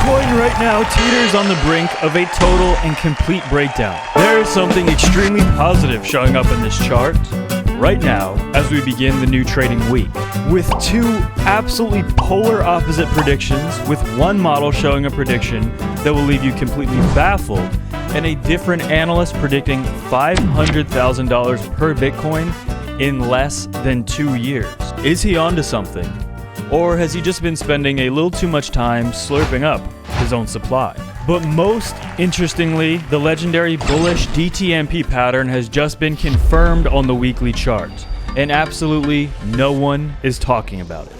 Bitcoin right now teeters on the brink of a total and complete breakdown. There is something extremely positive showing up in this chart right now as we begin the new trading week, with two absolutely polar opposite predictions, with one model showing a prediction that will leave you completely baffled, and a different analyst predicting $500,000 per Bitcoin in less than 2 years. Is he onto something? Or has he just been spending a little too much time slurping up his own supply? But most interestingly, the legendary bullish DTMP pattern has just been confirmed on the weekly chart, and absolutely no one is talking about it.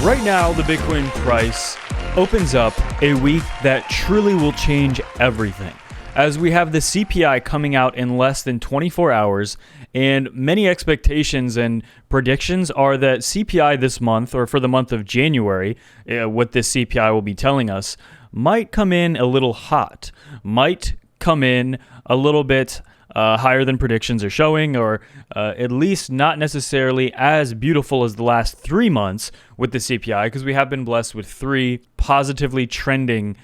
Right now, the Bitcoin price opens up a week that truly will change everything, as we have the CPI coming out in less than 24 hours, and many expectations and predictions are that CPI this month, or for the month of January, what this CPI will be telling us, might come in a little hot, might come in a little bit higher than predictions are showing, or at least not necessarily as beautiful as the last 3 months with the CPI, because we have been blessed with 3 positively trending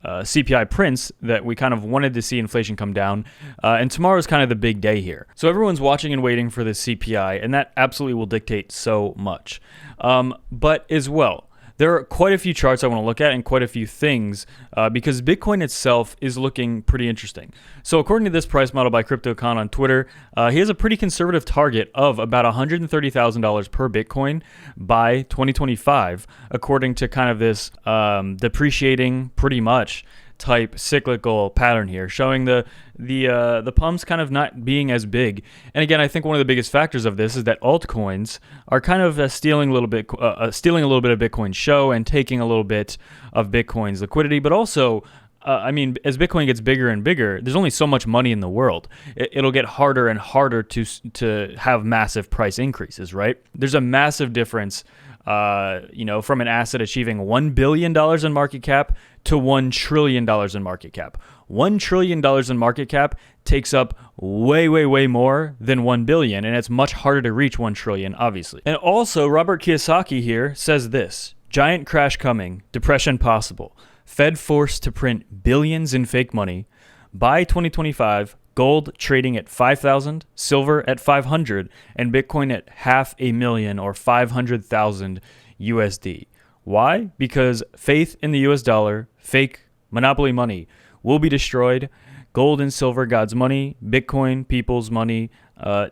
CPI prints that we kind of wanted to see inflation come down, and tomorrow is kind of the big day here. So everyone's watching and waiting for the CPI, and that absolutely will dictate so much. But as well, there are quite a few charts I want to look at and quite a few things because Bitcoin itself is looking pretty interesting. So according to this price model by CryptoCon on Twitter, he has a pretty conservative target of about $130,000 per Bitcoin by 2025, according to kind of this depreciating pretty much type cyclical pattern here, showing the pumps kind of not being as big. And again, I think one of the biggest factors of this is that altcoins are kind of stealing a little bit of Bitcoin's show and taking a little bit of Bitcoin's liquidity. But also, as Bitcoin gets bigger and bigger, there's only so much money in the world. It'll get harder and harder to have massive price increases, right? There's a massive difference from an asset achieving $1 billion in market cap to $1 trillion in market cap. $1 trillion in market cap takes up way, way, way more than 1 billion, and it's much harder to reach 1 trillion, obviously. And also, Robert Kiyosaki here says this: giant crash coming, depression possible, Fed forced to print billions in fake money. By 2025, gold trading at 5,000, silver at 500, and Bitcoin at $500,000 or 500,000 USD. Why? Because faith in the US dollar, fake monopoly money, will be destroyed. Gold and silver, God's money. Bitcoin, people's money.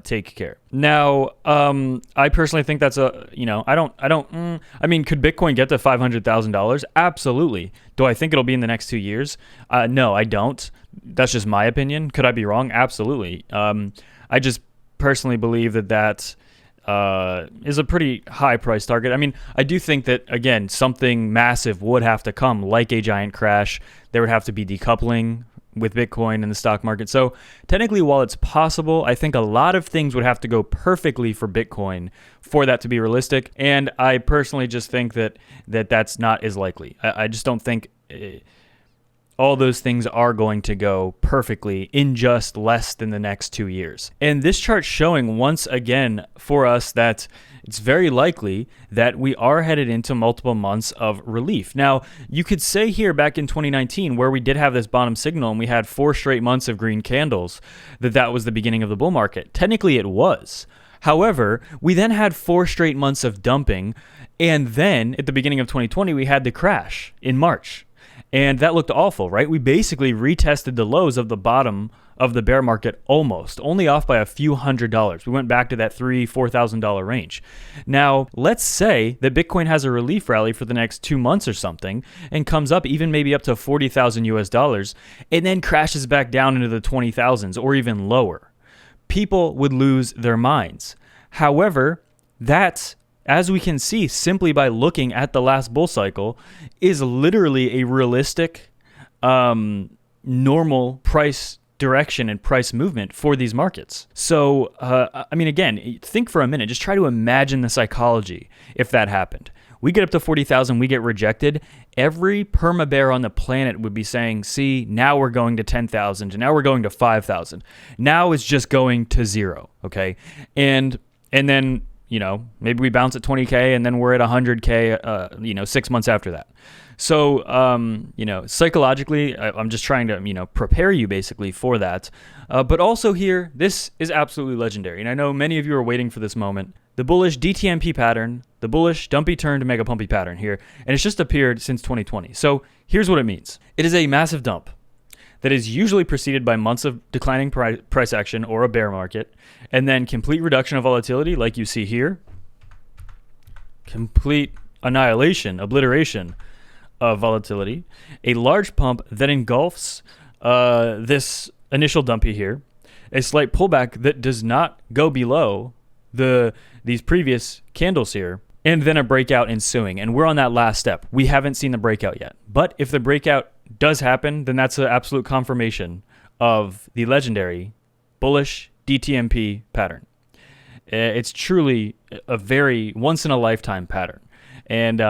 Take care. Now, I personally think that's could Bitcoin get to $500,000? Absolutely. Do I think it'll be in the next 2 years? No, I don't. That's just my opinion. Could I be wrong? Absolutely. I just personally believe that is a pretty high price target. I mean, I do think that, again, something massive would have to come, like a giant crash. There would have to be decoupling with Bitcoin and the stock market. So technically, while it's possible, I think a lot of things would have to go perfectly for Bitcoin for that to be realistic. And I personally just think that's not as likely. I just don't think all those things are going to go perfectly in just less than the next 2 years. And this chart's showing once again for us that it's very likely that we are headed into multiple months of relief. Now, you could say here back in 2019, where we did have this bottom signal and we had 4 straight months of green candles, that was the beginning of the bull market. Technically, it was. However, we then had 4 straight months of dumping, and then at the beginning of 2020, we had the crash in March. And that looked awful, right? We basically retested the lows of the bottom of the bear market only off by a few $100s. We went back to that $3,000-$4,000 range. Now, let's say that Bitcoin has a relief rally for the next 2 months or something and comes up even maybe up to 40,000 US dollars and then crashes back down into the 20,000s or even lower. People would lose their minds. However, that, as we can see simply by looking at the last bull cycle, is literally a realistic, normal price direction and price movement for these markets. So, again, think for a minute. Just try to imagine the psychology if that happened. We get up to 40,000, we get rejected. Every perma bear on the planet would be saying, see, now we're going to 10,000, and now we're going to 5,000. Now it's just going to zero, okay? And then, maybe we bounce at 20K, and then we're at 100K, 6 months after that. So, psychologically, I'm just trying to, prepare you basically for that. But also here, this is absolutely legendary. And I know many of you are waiting for this moment. The bullish DTMP pattern, the bullish dumpy turn to mega pumpy pattern here. And it's just appeared since 2020. So here's what it means. It is a massive dump that is usually preceded by months of declining price action or a bear market, and then complete reduction of volatility like you see here. Complete annihilation, obliteration of volatility. A large pump that engulfs this initial dumpy here. A slight pullback that does not go below these previous candles here, and then a breakout ensuing. And we're on that last step. We haven't seen the breakout yet. But if the breakout does happen, then that's an absolute confirmation of the legendary bullish DTMP pattern. It's truly a very once-in-a-lifetime pattern. And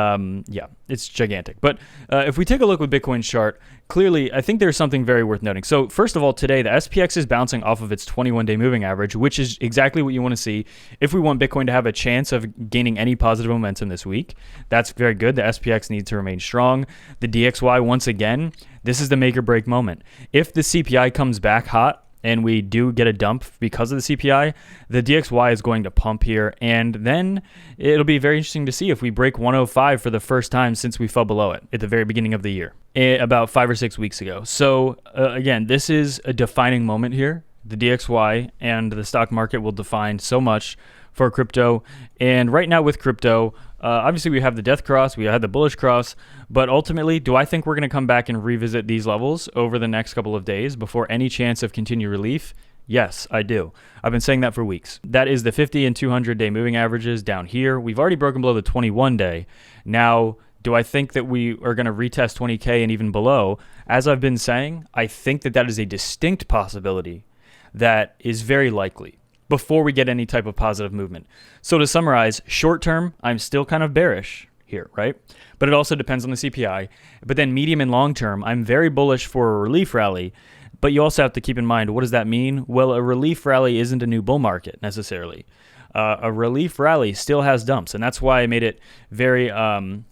it's gigantic. But if we take a look with Bitcoin's chart, clearly, I think there's something very worth noting. So first of all, today, the SPX is bouncing off of its 21-day moving average, which is exactly what you want to see if we want Bitcoin to have a chance of gaining any positive momentum this week. That's very good. The SPX needs to remain strong. The DXY, once again, this is the make or break moment. If the CPI comes back hot, and we do get a dump because of the CPI, the DXY is going to pump here. And then it'll be very interesting to see if we break 105 for the first time since we fell below it at the very beginning of the year, about 5 or 6 weeks ago. So again, this is a defining moment here. The DXY and the stock market will define so much for crypto. And right now with crypto, obviously we have the death cross, we had the bullish cross, but ultimately, do I think we're going to come back and revisit these levels over the next couple of days before any chance of continued relief? Yes, I do. I've been saying that for weeks. That is the 50 and 200-day moving averages down here. We've already broken below the 21-day. Now, do I think that we are going to retest 20K and even below? As I've been saying, I think that is a distinct possibility that is very likely before we get any type of positive movement. So to summarize, short term, I'm still kind of bearish here, right? But it also depends on the CPI. But then medium and long term, I'm very bullish for a relief rally. But you also have to keep in mind, what does that mean? Well, a relief rally isn't a new bull market necessarily. A relief rally still has dumps. And that's why I made it very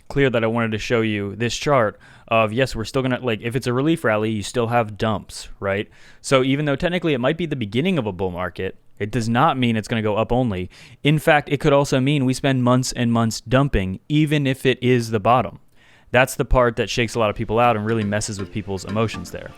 clear that I wanted to show you this chart of, yes, we're still going to, if it's a relief rally, you still have dumps, right? So even though technically it might be the beginning of a bull market, it does not mean it's going to go up only. In fact, it could also mean we spend months and months dumping, even if it is the bottom. That's the part that shakes a lot of people out and really messes with people's emotions there.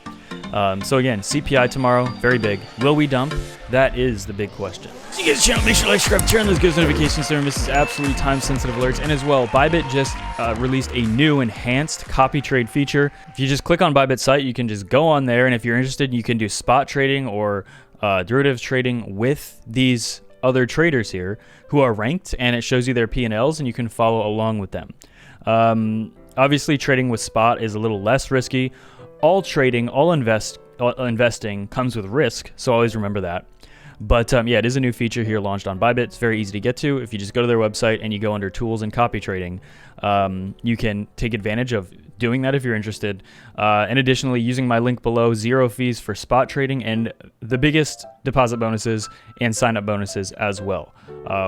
So again, CPI tomorrow, very big. Will we dump? That is the big question. So you guys channel, make sure to like, subscribe, turn on those ghost notifications so you don't miss absolutely time-sensitive alerts. And as well, BITGET just released a new enhanced copy trade feature. If you just click on BITGET's site, you can just go on there, and if you're interested, you can do spot trading or derivatives trading with these other traders here who are ranked, and it shows you their P&Ls, and you can follow along with them. Obviously, trading with spot is a little less risky. All trading, all investing comes with risk, so always remember that. But it is a new feature here launched on BITGET. It's very easy to get to. If you just go to their website and you go under tools and copy trading, you can take advantage of doing that if you're interested. And additionally, using my link below, 0 fees for spot trading and the biggest deposit bonuses and sign-up bonuses as well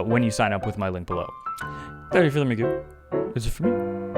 when you sign up with my link below. Without any further ado, that's it for me.